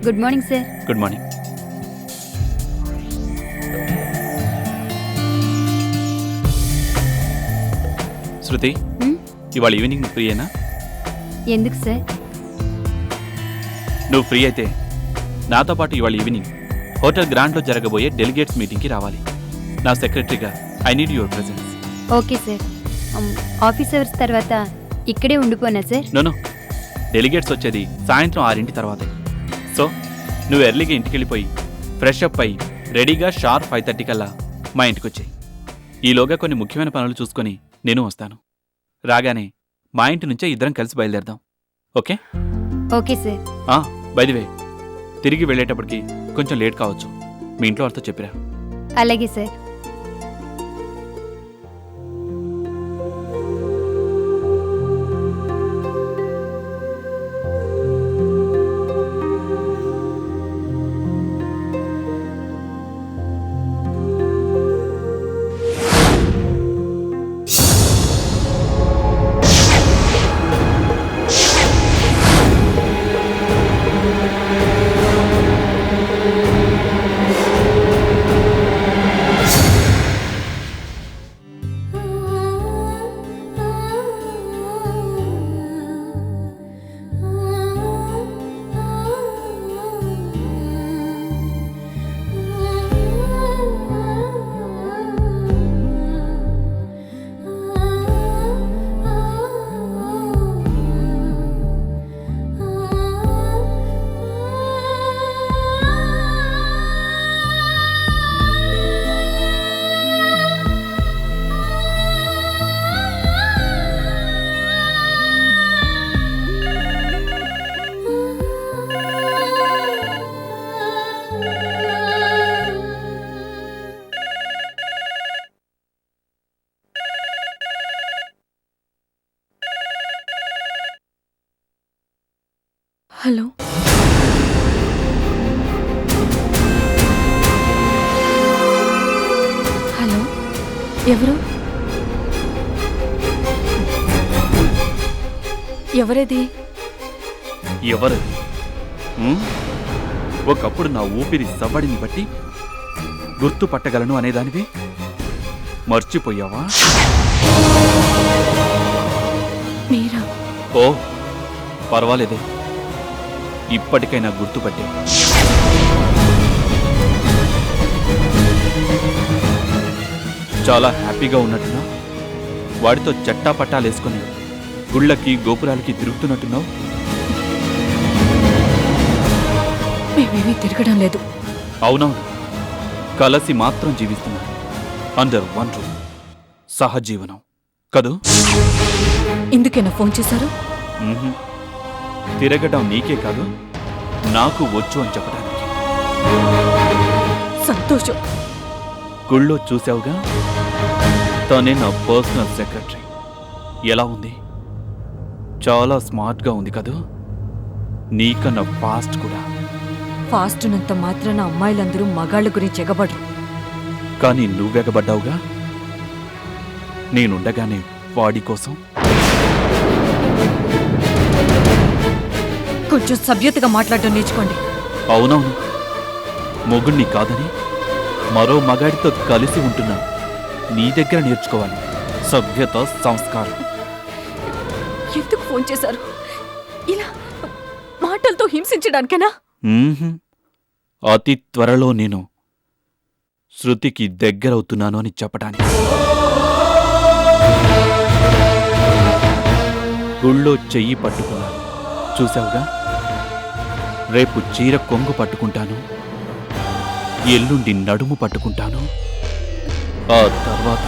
Good morning sir. Good morning. Shruti, ఇవాళ evening నువ్వు ఫ్రీయేనా? ఎందుకు సార్? నువ్వు ఫ్రీ అయితే నాతో పాటు ఇవాళ ఈవినింగ్ హోటల్ గ్రాండ్లో జరగబోయే డెలిగేట్స్ మీటింగ్కి రావాలి. నా సెక్రటరీగా I need your presence. Okay sir. Office hours తర్వాత ఇక్కడే ఉండిపోనా సార్? నో, డెలిగేట్స్ వచ్చేది సాయంత్రం 6 తర్వాతే. సో నువ్వు ఎర్లీగా ఇంటికి వెళ్ళిపోయి ఫ్రెష్ అప్ అయ్యి రెడీగా షార్ప్ 5:30 కల్లా మా ఇంటికి వచ్చాయి. ఈలోగా కొన్ని ముఖ్యమైన పనులు చూసుకొని నేను వస్తాను. రాగానే మా ఇంటి నుంచే ఇద్దరం కలిసి బయలుదేరదాం. Okay? Okay sir. By the way, తిరిగి వెళ్ళేటప్పటికి కొంచెం లేట్ కావచ్చు. మీ ఇంట్లో వాళ్ళతో చెప్పిరా. అలాగే సార్. హలో, హలో, ఎవరు? ఎవరేది? ఎవరు? ఒకప్పుడు నా ఊపిరి సవ్వడిని బట్టి గుర్తుపట్టగలను అనేదానివి మర్చిపోయావా? మీరా? ఓ, పర్వాలేదే, ఇప్పటికైనా గుర్తుపట్టే. చాలా హ్యాపీగా ఉన్నట్టున్నా, వాడితో చట్టా పట్టాలేసుకుని గుళ్ళకి గోపురాలకి తిరుగుతున్నట్టున్నావు. మేమేమీ తిరగడం లేదు. అవునవును, కలసి మాత్రం జీవిస్తున్నారు. అండర్ వన్ రూమ్, సహజీవనం కదూ? ఇందుకేనా ఫోన్ చేశారు? తిరగడం నీకే కాదు, నాకు వచ్చు అని చెప్పడానికి. సంతోషం. గుళ్ళో చూసావుగా, తనే నా పర్సనల్ సెక్రటరీ. ఎలా ఉంది? చాలా స్మార్ట్గా ఉంది కదూ? నీకన్నా ఫాస్ట్ కూడా. ఫాస్ట్ నంత మాత్రాన అమ్మాయిలందరూ మగాళ్ళ గురించి ఎగబడరు. కానీ నువ్వెగబడ్డావుగా, నేనుండగానే వాడి కోసం. కొంచెం సభ్యతగా మాట్లాడడం నేర్చుకోండి. అవునవును, మొగుణ్ణి కాదని మరో మగాడితో కలిసి ఉంటున్నా నీ దగ్గర నేర్చుకోవాలి సభ్యత, సంస్కారం. ఎందుకు ఫోన్ చేశారు? ఇలా మాటలతో హింసించడానికేనా? అతి త్వరలో నేను శృతికి దగ్గరవుతున్నాను అని చెప్పడానికి. గుళ్ళో చెయ్యి పట్టుకున్నాను, చూసావుగా. రేపు చీర కొంగు పట్టుకుంటాను, ఎల్లుండి నడుము పట్టుకుంటాను. ఆ తర్వాత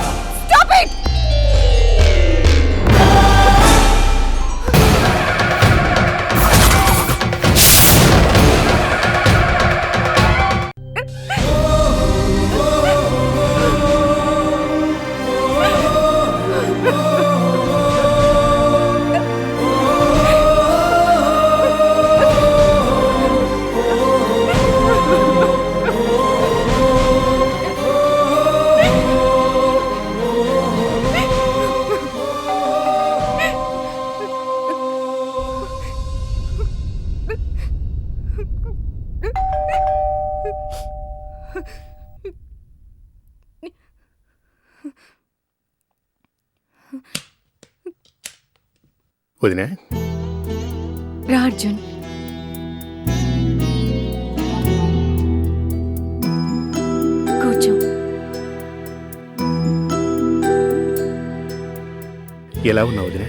వదినా రా అర్జున్. కూర్చో. ఎలా ఉన్నావు వదినా?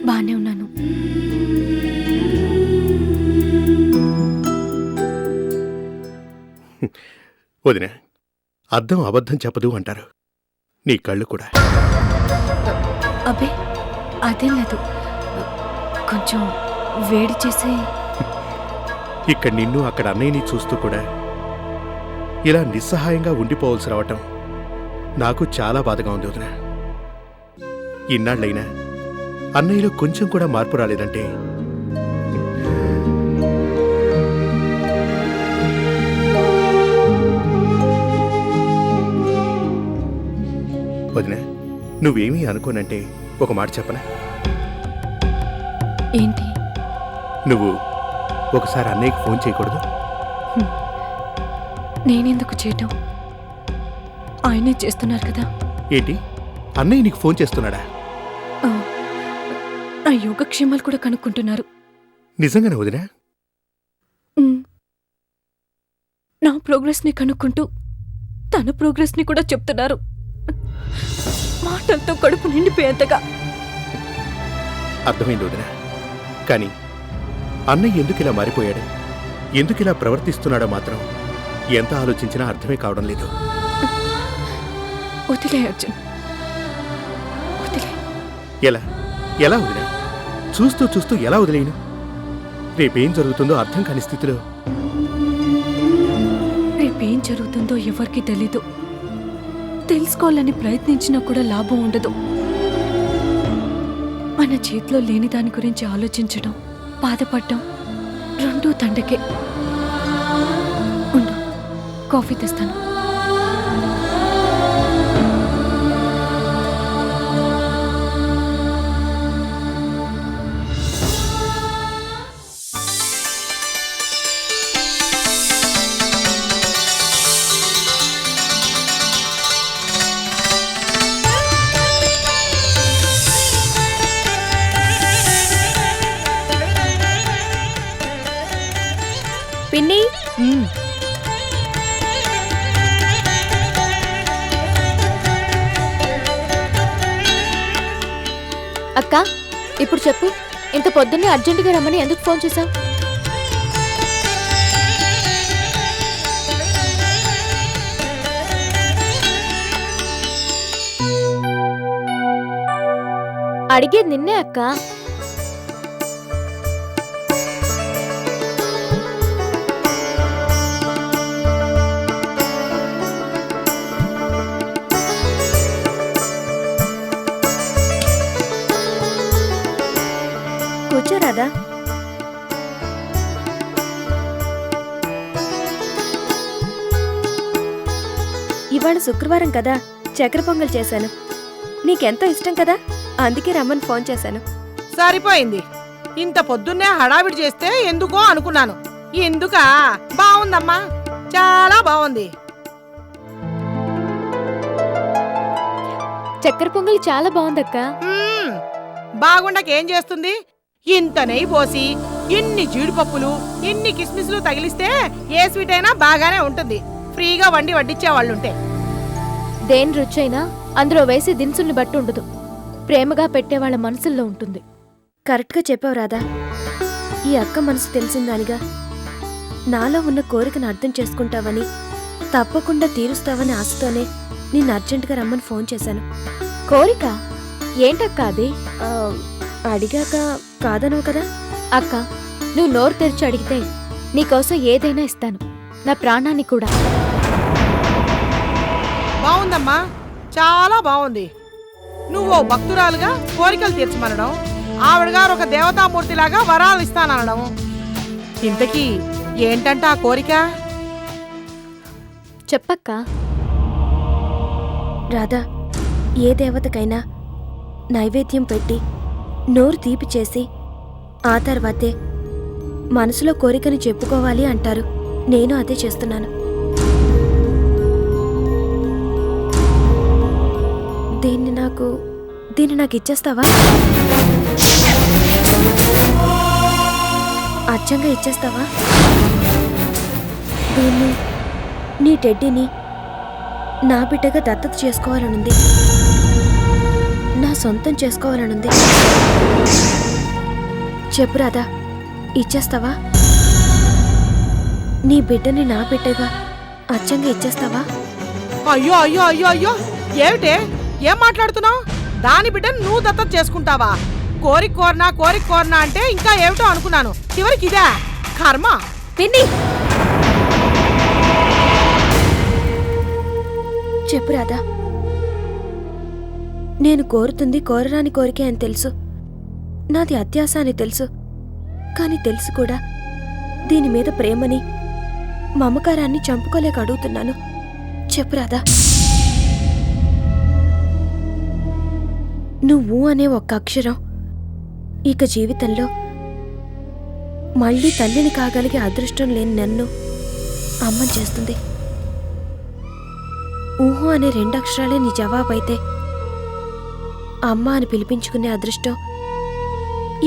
బానే ఉన్నాను. వదినా, అద్దం అబద్ధం చెప్పదు అంటారు. నీ కళ్ళు కూడా. అబ్బే అదేం లేదు, కొంచెం వేడి చేసి. ఇక్కడ నిన్ను అక్కడ అన్నయ్యని చూస్తూ కూడా ఇలా నిస్సహాయంగా ఉండిపోవలసి రావటం నాకు చాలా బాధగా ఉంది వదినా. ఇన్నాళ్ళైనా అన్నయ్యలో కొంచెం కూడా మార్పు రాలేదంటే వదినా, నువ్వేమీ అనుకోనంటే ఒక మాట చెప్పనా? ఏంటి? నువ్వు ఒకసారి అన్నయ్యకి ఫోన్ చేయకూడదు? నేనెందుకు చేయటం? ఆయనే చేస్తున్నారు కదా. ఏంటి, అన్నయ్య నీకు ఫోన్ చేస్తున్నాడా? ఆ, నా యోగక్షేమాలు కూడా కనుక్కుంటున్నారు. నిజంగానే వదినా? ఉమ్. నా ప్రోగ్రెస్ని కనుక్కుంటూ తన ప్రోగ్రెస్ని కూడా చెప్తున్నారు. మాటలతో కడుపు నిండిపోయేంతగా. అర్థమైంది వదినా. కానీ అన్నయ్య ఎందుకు ఇలా మారిపోయాడు, ఎందుకు ఇలా ప్రవర్తిస్తున్నాడో మాత్రం ఎంత ఆలోచించినా అర్థమే కావడం లేదు. వదిలే అర్జున్, వదిలే. ఎలా ఎలా వదినా? చూస్తూ చూస్తూ ఎలా వదిలేను? రేపేం జరుగుతుందో అర్థం కాని స్థితిలో. రేపేం జరుగుతుందో ఎవరికి తెలీదు. తెలుసుకోవాలని ప్రయత్నించినా కూడా లాభం ఉండదు. మన చేతిలో లేని దాని గురించి ఆలోచించడం, బాధపడటం రెండూ తండకే. ఉండు, కాఫీ తెస్తాను. పిన్ని, అక్క ఇప్పుడు చెప్పు, ఇంత పొద్దున్నే అర్జెంటుగా రమ్మని ఎందుకు ఫోన్ చేశావు? అడిగేది నిన్నే అక్క. కూర్చోరాదా? ఇవాళ శుక్రవారం కదా, చక్కెర పొంగల్ చేశాను. నీకెంతో ఇష్టం కదా, అందుకే రమ్మని ఫోన్ చేశాను. సరిపోయింది. ఇంత పొద్దున్నే హడావిడి చేస్తే ఎందుకో అనుకున్నాను. ఎందుకా? బాగుందమ్మా, చాలా బాగుంది. చక్కెర పొంగలి చాలా బాగుందక్క. బాగుండకేం చేస్తుంది? ఇంత నెయ్యి పోసి ఇన్ని జీడిపప్పులు ఇన్ని కిస్మిస్లు తగిలిస్తే ఏ స్వీట్ అయినా బాగానే ఉంటుంది. ఫ్రీగా వండి వడ్డిచ్చేవాళ్ళుంటే. దేని రుచైనా అందులో వేసే దినుసుల్ని బట్టి ఉండదు, ప్రేమగా పెట్టేవాళ్ళ మనసుల్లో ఉంటుంది. కరెక్ట్గా చెప్పావు రాదా. ఈ అక్క మనసు తెలిసిందానిగా, నాలో ఉన్న కోరికను అర్థం చేసుకుంటావని, తప్పకుండా తీరుస్తావని ఆశతోనే నిన్ను అర్జెంటుగా రమ్మని ఫోన్ చేశాను. కోరిక ఏంటక్క అది? అడిగాక కాదనవు కదా. అక్క, నువ్వు నోరు తెరిచి అడిగితే నీకోసం ఏదైనా ఇస్తాను, నా ప్రాణాన్ని కూడా. బాగుందమ్మా, చాలా బాగుంది. నువ్వు భక్తురాలుగా కోరికలు తీర్చమనడం, ఆవిడగారు ఒక దేవతామూర్తిలాగా వరాలు ఇస్తాననడం. ఇంతకీ ఏంటంట ఆ కోరిక? చెప్పక్క. రాధా, ఏ దేవతకైనా నైవేద్యం పెట్టి నోరు తీపి చేసి ఆ తర్వాతే మనసులో కోరికని చెప్పుకోవాలి అంటారు. నేను అదే చేస్తున్నాను. దీన్ని నాకు ఇచ్చేస్తావా? అచ్చంగా ఇచ్చేస్తావా? దీన్ని, నీ టెడ్డీని నా బిడ్డగా దత్తత చేసుకోవాలనుంది, నా సొంతం చేసుకోవాలనుంది. చెప్పు రాధా, ఇచ్చేస్తావా? నీ బిడ్డని నా బిడ్డగా అచ్చంగా ఇచ్చేస్తావా? అయ్యో అయ్యో అయ్యో అయ్యో, ఏమిటే ఏం మాట్లాడుతున్నావు? దాని బిడ్డను నువ్వు దత్తత చేసుకుంటావా? కోరిక కోరినా అంటే ఇంకా ఏమిటో అనుకున్నాను. చివరికి ఇదే కర్మ. పిన్ని, చెప్పు రాధా. నేను కోరుతుంది కోరరాని కోరికే అని తెలుసు, నాది అత్యాశ అని తెలుసు. కాని తెలుసు కూడా దీని మీద ప్రేమని, మమకారాన్ని చంపుకోలేక అడుగుతున్నాను. చెప్పు రాధా. నువ్వు అనే ఒక్క అక్షరం ఇక జీవితంలో మళ్ళీ తల్లిని కాగలిగే అదృష్టం లేని నన్ను అమ్మని చేస్తుంది. ఊహు అనే 2 అక్షరాలే నీ జవాబైతే అమ్మ అని పిలిపించుకునే అదృష్టం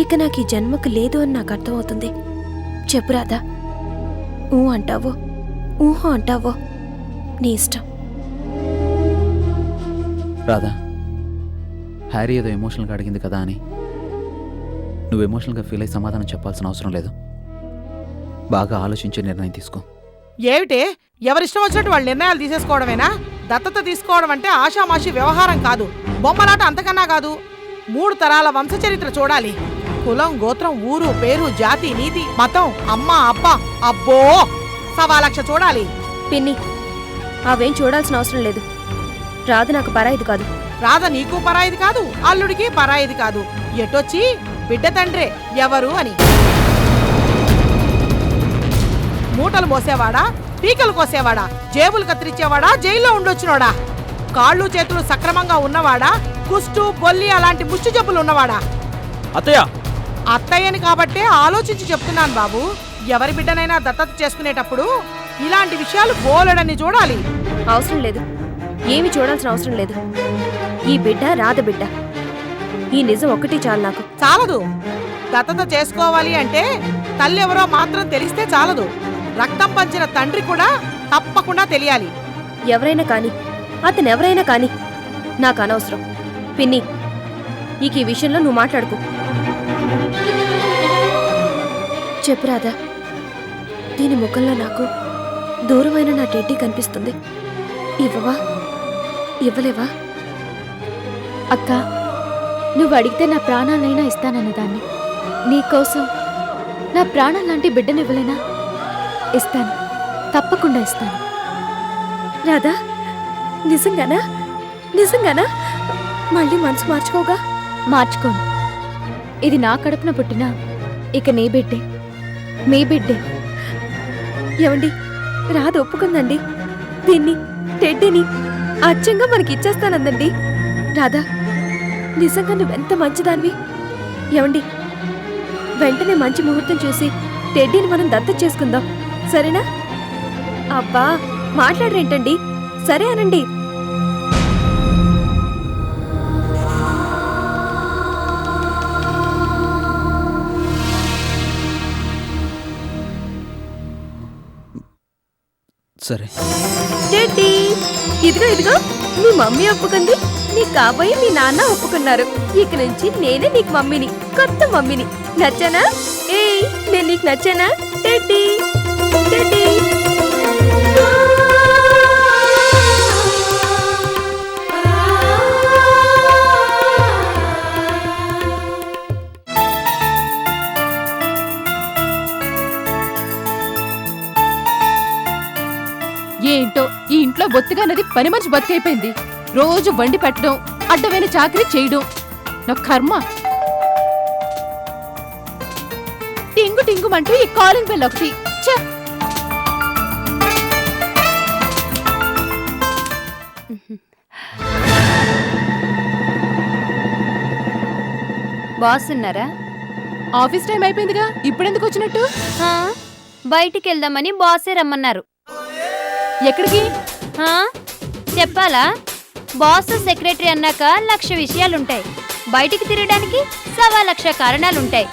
ఇక నాకు ఈ జన్మకు లేదు అని నాకు అర్థమవుతుంది. చెప్పు రాధా. ఊ అంటావో ఊహో అంటావో నీ ఇష్టం. రాధా, హ్యారీ ఏదో ఎమోషనల్గా అడిగింది కదా అని నువ్వు ఎమోషనల్గా ఫీల్ అయ్యి సమాధానం చెప్పాల్సిన అవసరం లేదు. బాగా ఆలోచించే నిర్ణయం తీసుకో. ఏమిటే ఎవరిష్టం వచ్చినట్టు వాళ్ళు నిర్ణయాలు తీసేసుకోవడమేనా? దత్తత తీసుకోవడం అంటే ఆషామాషి వ్యవహారం కాదు, బొమ్మలాట అంతకన్నా కాదు. 3 తరాల వంశచరిత్ర చూడాలి. కులం, గోత్రం, ఊరు, పేరు, జాతి, నీతి, మతం, అమ్మ, అబ్బ, అబ్బో 1.25 లక్ష చూడాలి. పిన్ని, అవేం చూడాల్సిన అవసరం లేదు. రాధ నాకు పరాయిది కాదు. రాధ నీకు పరాయిది కాదు, అల్లుడికి పరాయిది కాదు. ఎటొచ్చి బిడ్డ తండ్రే ఎవరు అని. మూటలు మోసేవాడా, పీకలు కోసేవాడా, జేబులు కత్తిరించేవాడా, జైల్లో ఉండొచ్చినోడా, కాళ్ళు చేతులు సక్రమంగా ఉన్నవాడా, కుష్టు, బొల్లి అలాంటి ముచ్చు జబ్బులు ఉన్నవాడా? అత్తయ్య, అత్తయ్యని కాబట్టే ఆలోచించి చెప్తున్నాను బాబు. ఎవరి బిడ్డనైనా దత్తత చేసుకునేటప్పుడు ఇలాంటి విషయాలు బోలెడని చూడాలి. అవసరం లేదు, ఏమి చూడాల్సిన అవసరం లేదు. ఈ బిడ్డ రాధ బిడ్డ, ఈ నిజం ఒక్కటి చాలు నాకు. చాలదు. దత్తత చేసుకోవాలి అంటే తల్లి ఎవరో మాత్రం తెలిస్తే చాలదు, రక్తం పంచిన తండ్రి కూడా తప్పకుండా తెలియాలి. ఎవరైనా కాని, అతను ఎవరైనా కాని నాకు అనవసరం. పిన్ని, ఇక ఈ విషయంలో నువ్వు మాట్లాడుకో. చెప్పు రాధా. దీని ముఖంలో నాకు దూరమైన నా టెడ్డీ కనిపిస్తుంది. ఇవ్వవా? ఇవ్వలేవా? అక్క, నువ్వు అడిగితే నా ప్రాణాలైనా ఇస్తానన్నదాన్ని. నీకోసం నా ప్రాణం లాంటి బిడ్డనివ్వలేనా? ఇస్తాను, తప్పకుండా ఇస్తాను. రాధా, నిజంగానా? నిజంగానా? మళ్ళీ మనసు మార్చుకోగా? మార్చుకోను. ఇది నా కడుపున పుట్టిన ఇక నీ బిడ్డే, మీ బిడ్డే. ఏమండి, రాధ ఒప్పుకుందండి. దీన్ని, టెడ్డీని అచ్చంగా మనకి ఇచ్చేస్తానందండి. రాధా, నిజంగా నువ్వెంత మంచిదానివి. ఏమండి, వెంటనే మంచి ముహూర్తం చూసి టెడ్డీని మనం దత్తత చేసుకుందాం, సరేనా? అబ్బా, మాట్లాడరేంటండి? సరే అనండి. సరే. టెడ్డీ, ఇదిగో ఇదిగో, మీ మమ్మీ ఒప్పుకుంది, నీ కాబోయే మీ నాన్న ఒప్పుకున్నారు. ఇక నుంచి నేనే నీకు మమ్మీని, కొత్త మమ్మీని. నచ్చానా? ఏయ్, నేను నీకు నచ్చానా? Teddy, teddy. ఏంటో ఈ ఇంట్లో బొత్తిగానది పని మనిషి బతికైపోయింది. రోజు వండి పెట్టడం, అడ్డమైన చాకరీ చేయడం నా కర్మ. టింగు టింగుమంటూ ఈ కాలింగ్ బెల్ ఒకటి. ఛ! బాస్ ఉన్నారా? ఆఫీస్ టైం అయిపోయిందిగా, ఇప్పుడెందుకు వచ్చినట్టు? బయటికి వెళ్దామని బాసే రమ్మన్నారు. ఎక్కడికి? చెప్పాలా? బాస్ సెక్రటరీ అన్నాక 1,00,000 విషయాలుంటాయి. బయటికి తిరగడానికి 1,00,000 కారణాలుంటాయి.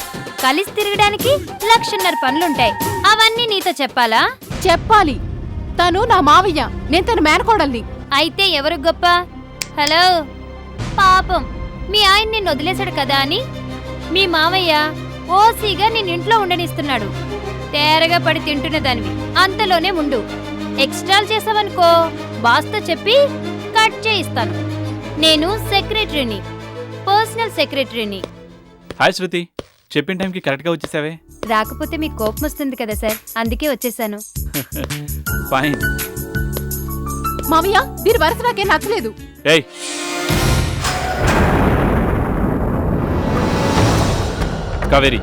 కలిసి తిరగడానికి 1,50,000 పనులుంటాయి. అవన్నీ నీతో చెప్పాలా? చెప్పాలి. తను నా మావయ్య, నేను తన మేనకోడల్ని. అయితే ఎవరు గొప్ప? హలో, పాపం మీ ఆయన నిన్ను వదిలేశాడు కదా అని మీ మామయ్య ఓసీగా నిన్ను ఇంట్లో ఉండనిస్తున్నాడు. తేరగా పడి తింటున్న దానివి అంతలోనే ఉండు. ఎక్స్ట్రాలు చేసావనుకో బాస్తో చెప్పి కట్ చేయిస్తాను. నేను సెక్రటరీని, పర్సనల్ సెక్రటరీని. హాయ్ శృతి, చెప్పిన టైంకి కరెక్ట్గా వచ్చేసావే. రాకపోతే మీకు కోపం వస్తుంది కదా సార్, అందుకే వచ్చేసాను. ఫైన్. మావయ్య, దీని వరుస నాకేం నచ్చలేదు. ఏయ్, కావేరి,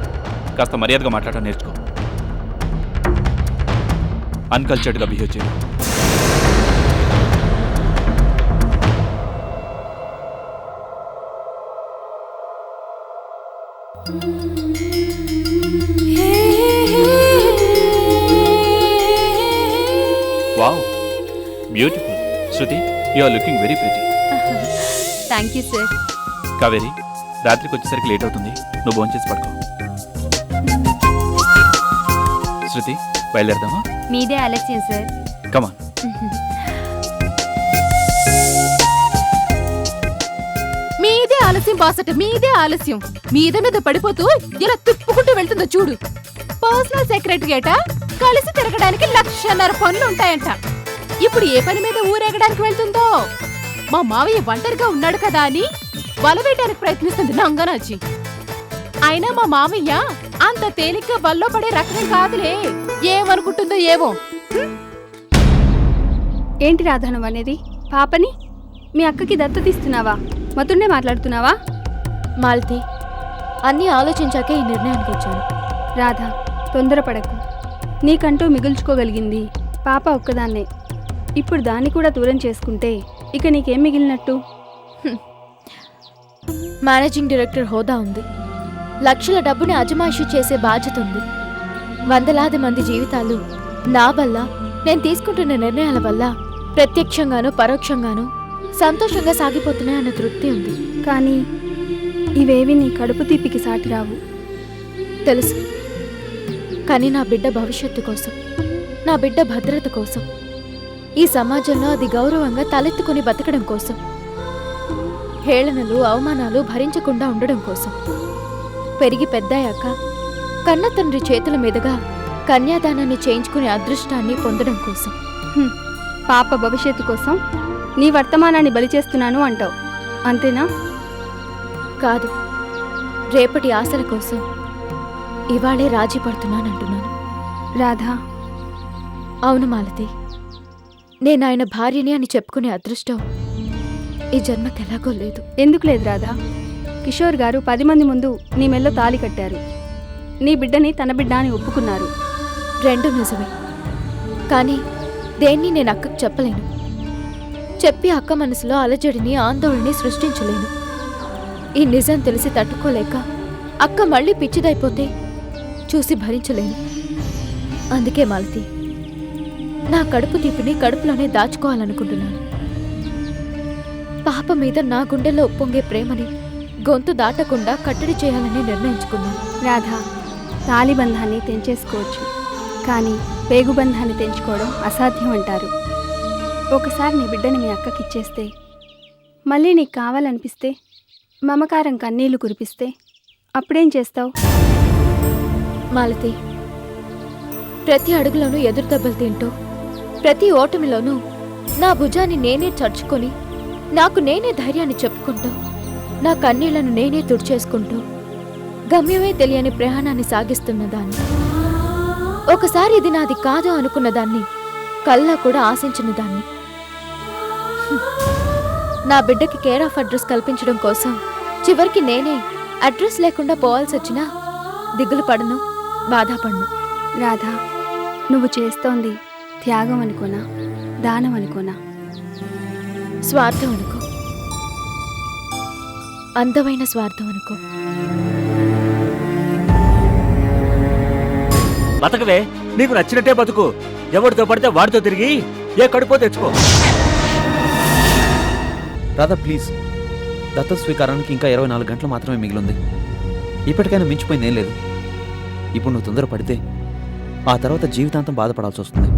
కాస్త మర్యాదగా మాట్లాడటం నేర్చుకో. అన్కల్చర్డ్గా బిహేవ్ చేయి. Wow, beautiful. Shruti, you are looking very pretty. Thank you sir. Kaveri, రాత్రికి వచ్చేసరికి లేట్ అవుతుంది, నువ్వు భోంచేసి పడుకో. శృతి, బయలుదేరదామా? మీదే ఆలస్యం సార్. కమాన్. మీదే ఆలస్యం బాసట, మీదే ఆలస్యం. మీద పడిపోతూ ఇలా తిప్పుకుంటూ వెళ్తుందో చూడు. పర్సనల్ సెక్రటరీ అట, కలిసి తిరగడానికి 1,50,000 పనులు ఉంటాయంట. ఇప్పుడు ఏ పని మీద ఊరేగడానికి వెళ్తుందో. మా మావయ్య ఒంటరిగా ఉన్నాడు కదా అని వలవేయడానికి ప్రయత్నిస్తుంది నంగనాచి. అయినా మా మావయ్య అంత తేలిగ్గా వల్లో పడే రకం కాదులే. ఏమనుకుంటుందో ఏమో. ఏంటి రాధానం అనేది? పాపని మీ అక్కకి దత్తతిస్తున్నావా? మతుండే మాట్లాడుతున్నావా? మాలతి, అన్నీ ఆలోచించాకే ఈ నిర్ణయానికి వచ్చాను. రాధా, తొందరపడకు. నీకంటూ మిగుల్చుకోగలిగింది పాప ఒక్కదాన్నే. ఇప్పుడు దాన్ని కూడా దూరం చేసుకుంటే ఇక నీకేం మిగిలినట్టు? మేనేజింగ్ డైరెక్టర్ హోదా ఉంది, లక్షల డబ్బుని అజమాయిషీ చేసే బాధ్యత ఉంది. వందలాది మంది జీవితాలు నా వల్ల, నేను తీసుకుంటున్న నిర్ణయాల వల్ల ప్రత్యక్షంగానూ పరోక్షంగానూ సంతోషంగా సాగిపోతున్నాయన్న తృప్తి ఉంది. కానీ ఇవేవి నీ కడుపు తీపికి సాటిరావు. తెలుసు, కానీ నా బిడ్డ భవిష్యత్తు కోసం, నా బిడ్డ భద్రత కోసం, ఈ సమాజంలో అది గౌరవంగా తలెత్తుకుని బతకడం కోసం, హేళనలు అవమానాలు భరించకుండా ఉండడం కోసం, పెరిగి పెద్దయ్యాక కన్న తండ్రి చేతుల మీదుగా కన్యాదానాన్ని చేయించుకునే అదృష్టాన్ని పొందడం కోసం. పాప భవిష్యత్తు కోసం నీ వర్తమానాన్ని బలి చేస్తున్నాను అంటావు, అంతేనా? కాదు, రేపటి ఆశల కోసం ఇవాళే రాజీ పడుతున్నానంటున్నాను. రాధా, అవును మాలతి, నేను ఆయన భార్యని అని చెప్పుకునే అదృష్టం ఈ జన్మకెలాగో లేదు. ఎందుకు లేదు రాధా? కిషోర్ గారు 10 మంది ముందు నీ మెల్లో తాళి కట్టారు. నీ బిడ్డని తన బిడ్డ అని ఒప్పుకున్నారు. రెండు నిజమే, కానీ దేన్ని నేను అక్కకు చెప్పలేను. చెప్పి అక్క మనసులో అలజడిని ఆందోళనని సృష్టించలేను. ఈ నిజం తెలిసి తట్టుకోలేక అక్క మళ్ళీ పిచ్చిదైపోతే చూసి భరించలేను. అందుకే మాలతి, నా కడుపు తీపిని కడుపులోనే దాచుకోవాలనుకుంటున్నాను. పాప మీద నా గుండెల్లో ఉప్పొంగే ప్రేమని గొంతు దాటకుండా కట్టడి చేయాలని నిర్ణయించుకున్నాను. రాధా, తాళిబంధాన్ని తెంచేసుకోవచ్చు, కానీ పేగుబంధాన్ని తెంచుకోవడం అసాధ్యం అంటారు. ఒకసారి నీ బిడ్డని మీ అక్కకిచ్చేస్తే, మళ్ళీ నీకు కావాలనిపిస్తే, మమకారం కన్నీళ్లు కురిపిస్తే అప్పుడేం చేస్తావు? మాలతి, ప్రతి అడుగులోనూ ఎదురు దెబ్బలు తింటూ, ప్రతి ఓటమిలోనూ నా భుజాన్ని నేనే చర్చుకొని, నాకు నేనే ధైర్యాన్ని చెప్పుకుంటూ, నా కన్నీళ్లను నేనే తుడిచేసుకుంటూ గమ్యమే తెలియని ప్రయాణాన్ని సాగిస్తున్న దాన్ని, ఒకసారి ఇది నాది కాదు అనుకున్న దాన్ని, కల్లా కూడా ఆశించిన దాన్ని, నా బిడ్డకి కేర్ ఆఫ్ అడ్రస్ కల్పించడం కోసం చివరికి నేనే అడ్రస్ లేకుండా పోవాల్సి వచ్చినా దిగులు పడను, బాధపడను. రాధా, నువ్వు చేస్తోంది త్యాగం అనుకోనా, దానం అనుకోనా? స్వార్థం అనుకో, అందమైన స్వార్థం అనుకో. బతకవే, నీకు నచ్చినట్టే బతుకు. ఎవరితో పడితే వాడితో తిరిగి ఏ కడుపో తెచ్చుకో. రాధా ప్లీజ్, దత్త స్వీకారానికి ఇంకా 24 గంటలు మాత్రమే మిగిలింది. ఇప్పటికైనా మించిపోయింది ఏం లేదు. ఇప్పుడు నువ్వు తొందరపడితే ఆ తర్వాత జీవితాంతం బాధపడాల్సి వస్తుంది.